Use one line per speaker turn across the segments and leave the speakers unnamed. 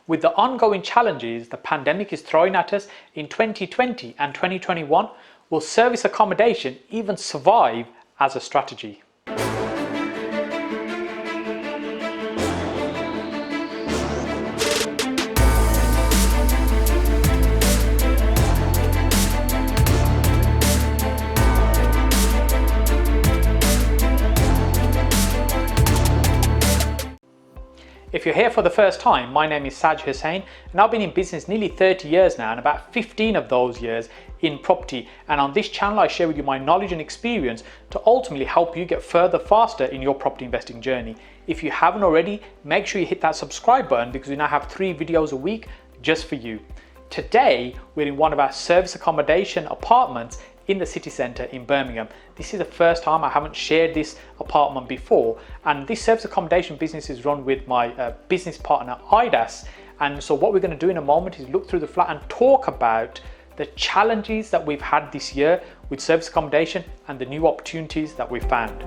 With the ongoing challenges the pandemic is throwing at us in 2020 and 2021, will service accommodation even survive as a strategy? If you're here for the first time, my name is Saj Hussain, and I've been in business nearly 30 years now, and about 15 of those years in property. And on this channel, I share with you my knowledge and experience to ultimately help you get further faster in your property investing journey. If you haven't already, make sure you hit that subscribe button because we now have 3 videos a week just for you. Today, we're in one of our service accommodation apartments in the city centre in Birmingham. This is the first time. I haven't shared this apartment before, and this service accommodation business is run with my business partner Idas. And so what we're going to do in a moment is look through the flat and talk about the challenges that we've had this year with service accommodation and the new opportunities that we've found.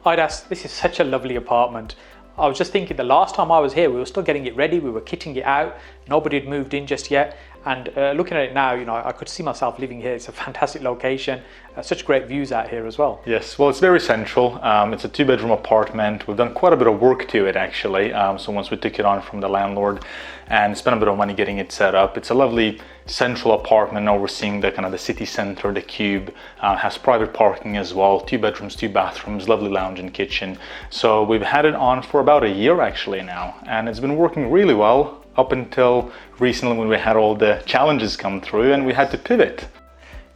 Idas, this is such a lovely apartment. I was just thinking the last time I was here, we were still getting it ready, we were kitting it out, nobody had moved in just yet. And looking at it now, I could see myself living here. It's a fantastic location, such great views out here as well.
Yes, well, it's very central. It's a 2-bedroom apartment. We've done quite a bit of work to it actually. So once we took it on from the landlord and spent a bit of money getting it set up, it's a lovely central apartment overseeing the kind of the city center. The cube has private parking as well, 2 bedrooms, 2 bathrooms, lovely lounge and kitchen. So we've had it on for about a year actually now, and it's been working really well up until recently when we had all the challenges come through and we had to pivot.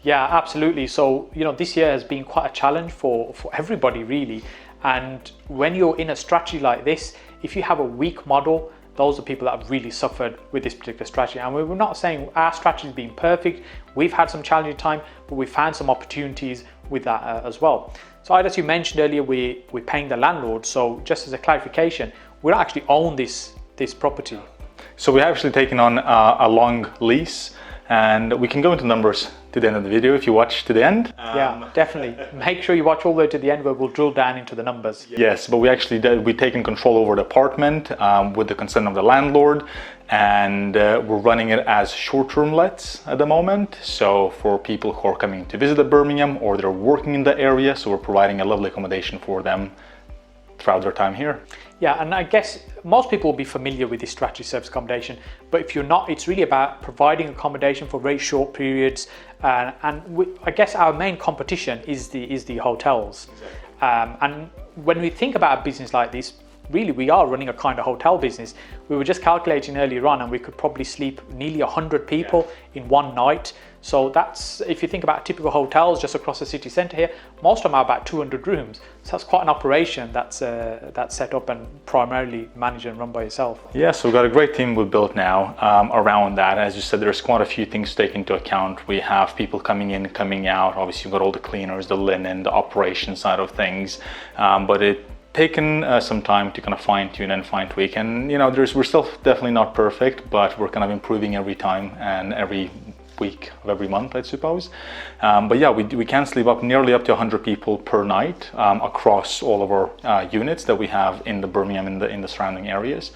Yeah, absolutely. So, this year has been quite a challenge for everybody really. And when you're in a strategy like this, if you have a weak model, those are people that have really suffered with this particular strategy. And we're not saying our strategy has been perfect. We've had some challenging time, but we found some opportunities with that as well. So as you mentioned earlier, we're paying the landlord. So just as a clarification, we don't actually own this property.
So we have actually taken on a long lease, and we can go into numbers to the end of the video if you watch to the end.
Yeah, definitely. Make sure you watch all the way to the end where we'll drill down into the numbers.
Yes, but we've taken control over the apartment with the consent of the landlord, and we're running it as short-term lets at the moment. So for people who are coming to visit Birmingham or they're working in the area, so we're providing a lovely accommodation for them throughout their time here.
Yeah, and I guess most people will be familiar with this strategy, service accommodation, but if you're not, it's really about providing accommodation for very short periods. I guess our main competition is the hotels. Exactly. And when we think about a business like this, really we are running a kind of hotel business. We were just calculating earlier on, and we could probably sleep nearly 100 people in one night. So that's, if you think about typical hotels just across the city centre here, most of them are about 200 rooms. So that's quite an operation that's set up and primarily managed and run by yourself.
Yeah, so we've got a great team we've built now around that. As you said, there's quite a few things to take into account. We have people coming in, coming out. Obviously, you've got all the cleaners, the linen, the operation side of things. But it taken some time to kind of fine-tune and fine-tweak, and we're still definitely not perfect, but we're kind of improving every time and every week of every month, I suppose. But yeah, we can sleep up nearly up to 100 people per night across all of our units that we have in the Birmingham in the surrounding areas.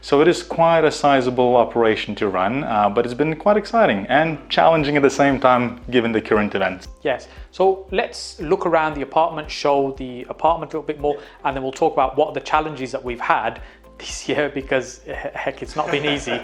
So it is quite a sizable operation to run, but it's been quite exciting and challenging at the same time given the current events.
Yes, so let's look around the apartment, show the apartment a little bit more, and then we'll talk about what are the challenges that we've had this year, because heck, it's not been easy.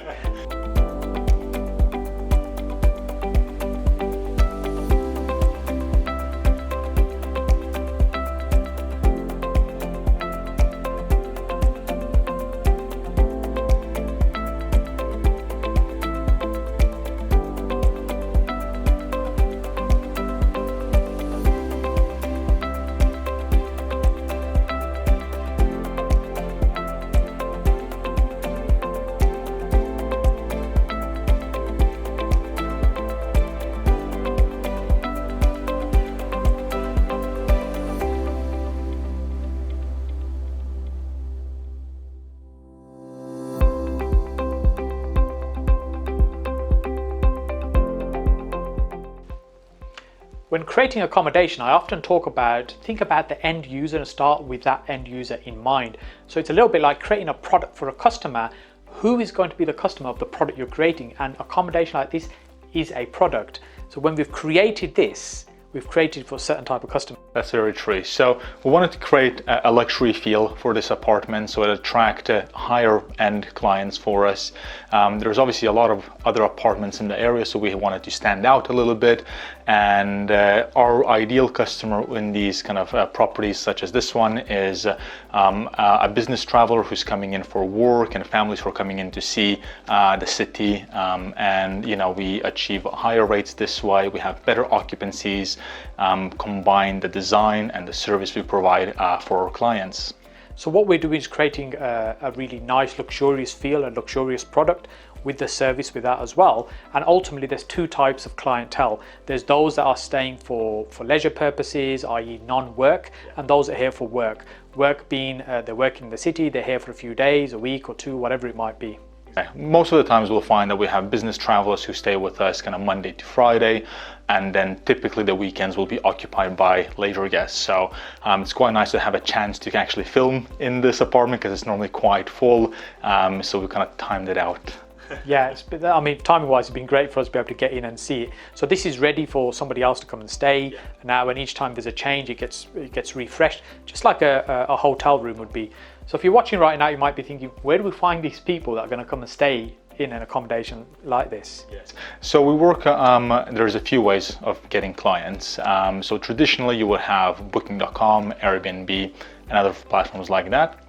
When creating accommodation, I often think about the end user and start with that end user in mind. So it's a little bit like creating a product for a customer. Who is going to be the customer of the product you're creating? And accommodation like this is a product. So when we've created this, we've created for a certain type of customer.
That's very true. So we wanted to create a luxury feel for this apartment, so it attract higher end clients for us. There's obviously a lot of other apartments in the area, so we wanted to stand out a little bit. And our ideal customer in these kind of properties, such as this one, is a business traveler who's coming in for work, and families who are coming in to see the city. And we achieve higher rates this way. We have better occupancies. Combine the design and the service we provide for our clients.
So what we're doing is creating a really nice, luxurious feel, a luxurious product with the service with that as well. And ultimately, there's two types of clientele. There's those that are staying for leisure purposes, i.e. non-work, and those that are here for work. Work being they're working in the city, they're here for a few days, a week or two, whatever it might be.
Most of the times we'll find that we have business travelers who stay with us kind of Monday to Friday, and then typically the weekends will be occupied by leisure guests. So it's quite nice to have a chance to actually film in this apartment because it's normally quite full. So we kind of timed it out.
Yeah, timing wise, it's been great for us to be able to get in and see it. So this is ready for somebody else to come and stay. Now, and each time there's a change, it gets refreshed, just like a hotel room would be. So if you're watching right now, you might be thinking, where do we find these people that are going to come and stay in an accommodation like this?
Yes. So we work, there's a few ways of getting clients. So traditionally you would have Booking.com, AirBnB, and other platforms like that.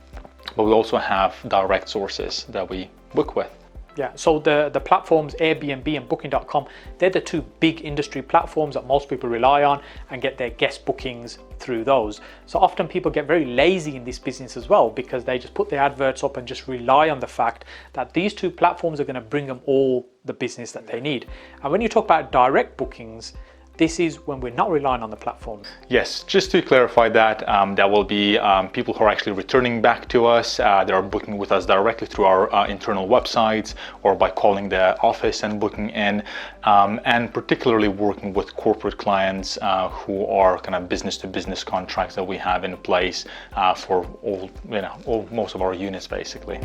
But we also have direct sources that we book with.
Yeah, so the platforms Airbnb and Booking.com, they're the two big industry platforms that most people rely on and get their guest bookings through those. So often people get very lazy in this business as well, because they just put their adverts up and just rely on the fact that these two platforms are going to bring them all the business that they need. And when you talk about direct bookings, this is when we're not relying on the platforms.
Yes, just to clarify that, there will be people who are actually returning back to us. They are booking with us directly through our internal websites or by calling the office and booking in, and particularly working with corporate clients who are kind of business-to-business contracts that we have in place for most of our units, basically.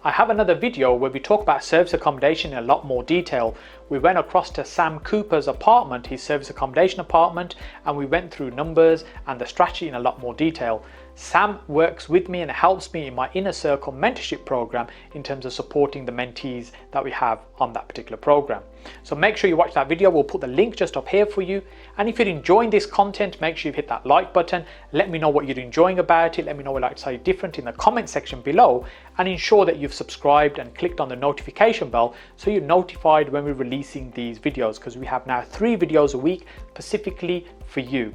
I have another video where we talk about service accommodation in a lot more detail. We went across to Sam Cooper's apartment, his service accommodation apartment, and we went through numbers and the strategy in a lot more detail. Sam works with me and helps me in my Inner Circle mentorship program in terms of supporting the mentees that we have on that particular program. So make sure you watch that video. We'll put the link just up here for you. And if you're enjoying this content, make sure you hit that like button. Let me know what you're enjoying about it. Let me know what I'd like to say different in the comment section below, and ensure that you've subscribed and clicked on the notification bell so you're notified when we're releasing these videos, because we have now 3 videos a week specifically for you.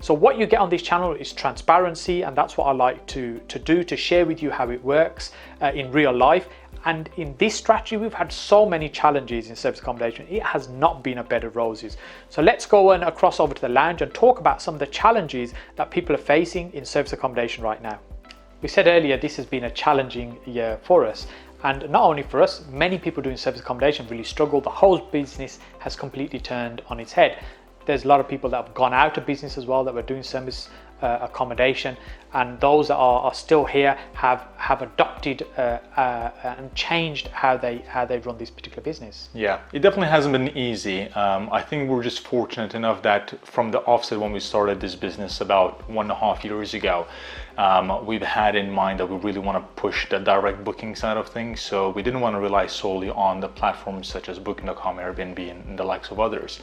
So what you get on this channel is transparency, and that's what I like to do, to share with you how it works in real life. And in this strategy, we've had so many challenges in service accommodation. It has not been a bed of roses. So let's go and cross over to the lounge and talk about some of the challenges that people are facing in service accommodation right now. We said earlier, this has been a challenging year for us. And not only for us, many people doing service accommodation really struggle. The whole business has completely turned on its head. There's a lot of people that have gone out of business as well that were doing service accommodation, and those that are still here have adopted and changed how they run this particular business.
Yeah, it definitely hasn't been easy. I think we're just fortunate enough that from the offset, when we started this business about 1.5 years ago, we've had in mind that we really want to push the direct booking side of things. So we didn't want to rely solely on the platforms such as Booking.com, Airbnb, and the likes of others.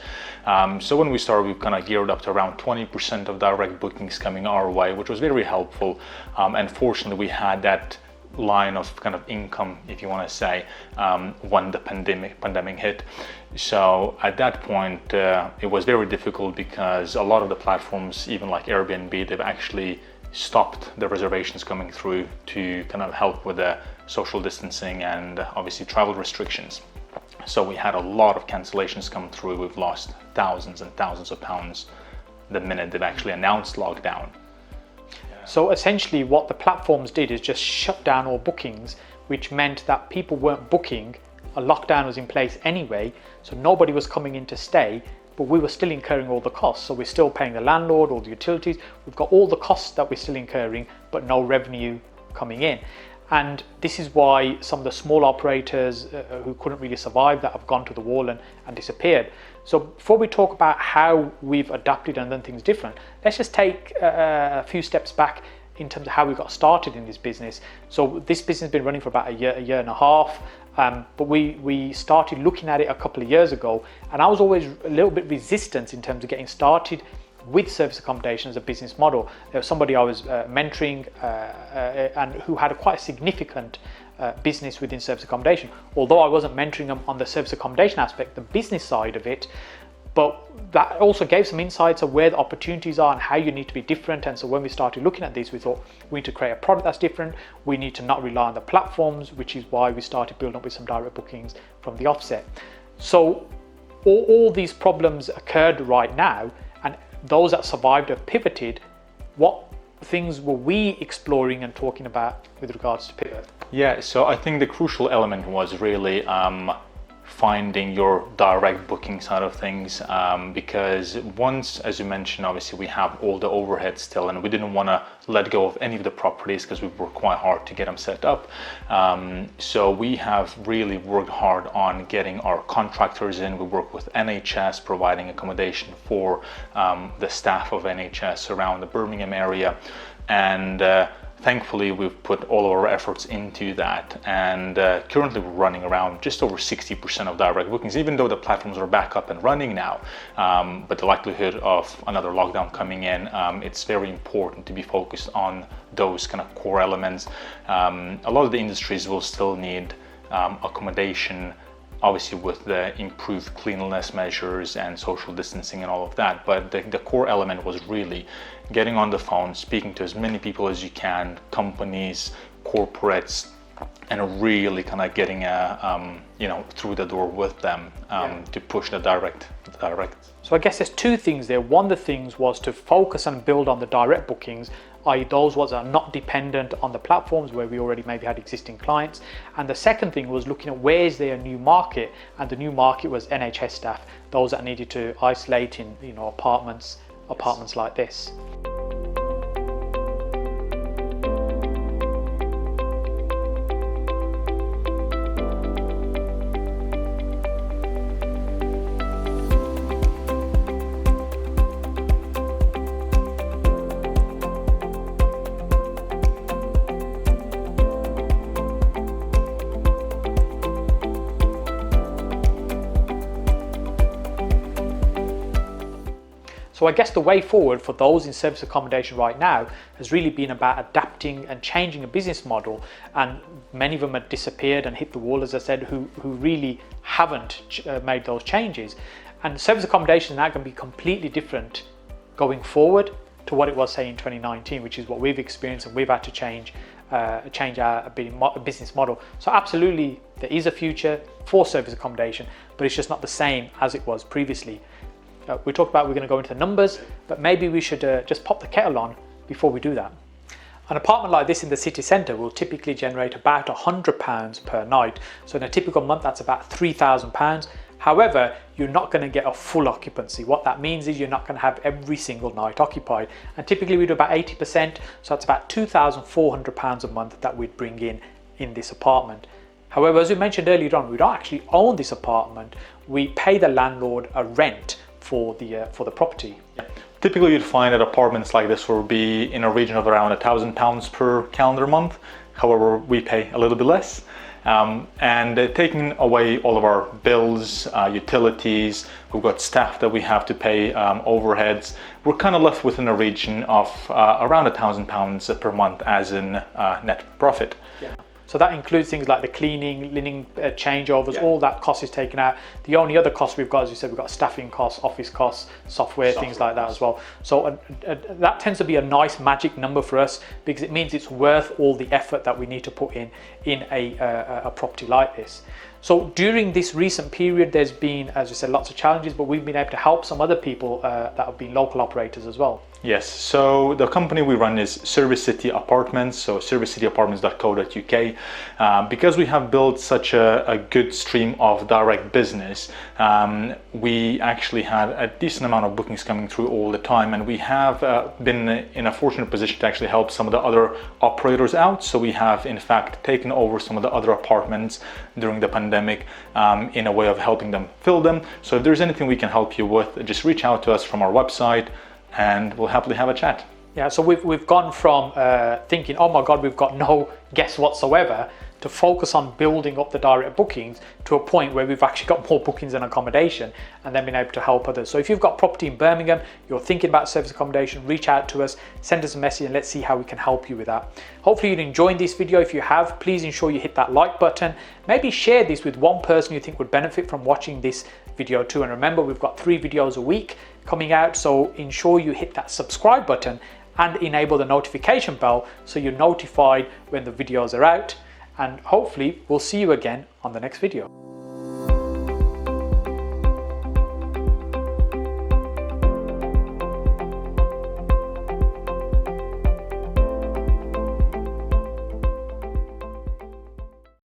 So when we started, we kind of geared up to around 20% of direct bookings coming our way, which was very helpful. And fortunately, we had that line of kind of income, if you want to say, when the pandemic hit. So at that point, it was very difficult because a lot of the platforms, even like Airbnb, they've actually stopped the reservations coming through to kind of help with the social distancing and obviously travel restrictions. So we had a lot of cancellations come through. We've lost thousands and thousands of pounds the minute they've actually announced lockdown.
So essentially what the platforms did is just shut down all bookings, which meant that people weren't booking. A lockdown was in place anyway, so nobody was coming in to stay, but we were still incurring all the costs. So we're still paying the landlord, all the utilities. We've got all the costs that we're still incurring, but no revenue coming in. And this is why some of the small operators who couldn't really survive that have gone to the wall and disappeared. So before we talk about how we've adapted and done things different, let's just take a few steps back in terms of how we got started in this business. So this business has been running for about a year and a half, but we started looking at it a couple of years ago, and I was always a little bit resistant in terms of getting started with service accommodation as a business model. There was somebody I was mentoring and who had quite a significant business within service accommodation. Although I wasn't mentoring them on the service accommodation aspect, the business side of it, but that also gave some insights of where the opportunities are and how you need to be different. And so when we started looking at this, we thought we need to create a product that's different. We need to not rely on the platforms, which is why we started building up with some direct bookings from the offset. So all these problems occurred right now, and those that survived have pivoted. What things were we exploring and talking about with regards to pivot?
Yeah, so I think the crucial element was really finding your direct booking side of things, because once, as you mentioned, obviously we have all the overhead still, and we didn't want to let go of any of the properties because we worked quite hard to get them set up. So we have really worked hard on getting our contractors in. We work with NHS, providing accommodation for the staff of NHS around the Birmingham area, and thankfully, we've put all of our efforts into that, and currently we're running around just over 60% of direct bookings, even though the platforms are back up and running now. But the likelihood of another lockdown coming in, it's very important to be focused on those kind of core elements. A lot of the industries will still need accommodation, obviously with the improved cleanliness measures and social distancing and all of that, but the core element was really getting on the phone, speaking to as many people as you can, companies, corporates, and really kind of getting through the door with them to push the direct.
So I guess there's two things there. One of the things was to focus and build on the direct bookings, i.e. those ones that are not dependent on the platforms where we already maybe had existing clients. And the second thing was looking at where is there a new market, and the new market was NHS staff, those that needed to isolate in apartments like this. So I guess the way forward for those in service accommodation right now has really been about adapting and changing a business model, and many of them have disappeared and hit the wall, as I said, who really haven't made those changes. And service accommodation is now going to be completely different going forward to what it was, say, in 2019, which is what we've experienced, and we've had to change our business model. So absolutely there is a future for service accommodation, but it's just not the same as it was previously. We talked about we're going to go into the numbers, but maybe we should just pop the kettle on before we do that. An apartment like this in the city centre will typically generate about £100 per night. So in a typical month, that's about £3,000. However, you're not going to get a full occupancy. What that means is you're not going to have every single night occupied. And typically we do about 80%. So that's about £2,400 a month that we'd bring in this apartment. However, as we mentioned earlier on, we don't actually own this apartment. We pay the landlord a rent for the property.
Typically you'd find that apartments like this will be in a region of around £1,000 per calendar month. However, we pay a little bit less. And taking away all of our bills, utilities, we've got staff that we have to pay, overheads, we're kind of left within a region of around £1,000 per month as in net profit.
Yeah. So that includes things like the cleaning, linen changeovers, all that cost is taken out. The only other cost we've got, as you said, we've got staffing costs, office costs, software things like that as well. So that tends to be a nice magic number for us, because it means it's worth all the effort that we need to put in a property like this. So during this recent period, there's been, as you said, lots of challenges, but we've been able to help some other people that have been local operators as well.
Yes, so the company we run is Serviced City Apartments, so servicedcityapartments.co.uk. Because we have built such a good stream of direct business, we actually had a decent amount of bookings coming through all the time, and we have been in a fortunate position to actually help some of the other operators out. So we have in fact taken over some of the other apartments during the pandemic in a way of helping them fill them. So if there's anything we can help you with, just reach out to us from our website, and we'll happily have a chat.
Yeah, so we've gone from thinking, oh my God, we've got no guests whatsoever, to focus on building up the direct bookings to a point where we've actually got more bookings and accommodation, and then been able to help others. So if you've got property in Birmingham, you're thinking about service accommodation, reach out to us, send us a message, and let's see how we can help you with that. Hopefully you're enjoying this video. If you have, please ensure you hit that like button. Maybe share this with one person you think would benefit from watching this video too. And remember, we've got 3 videos a week coming out, so ensure you hit that subscribe button and enable the notification bell so you're notified when the videos are out. And hopefully we'll see you again on the next video.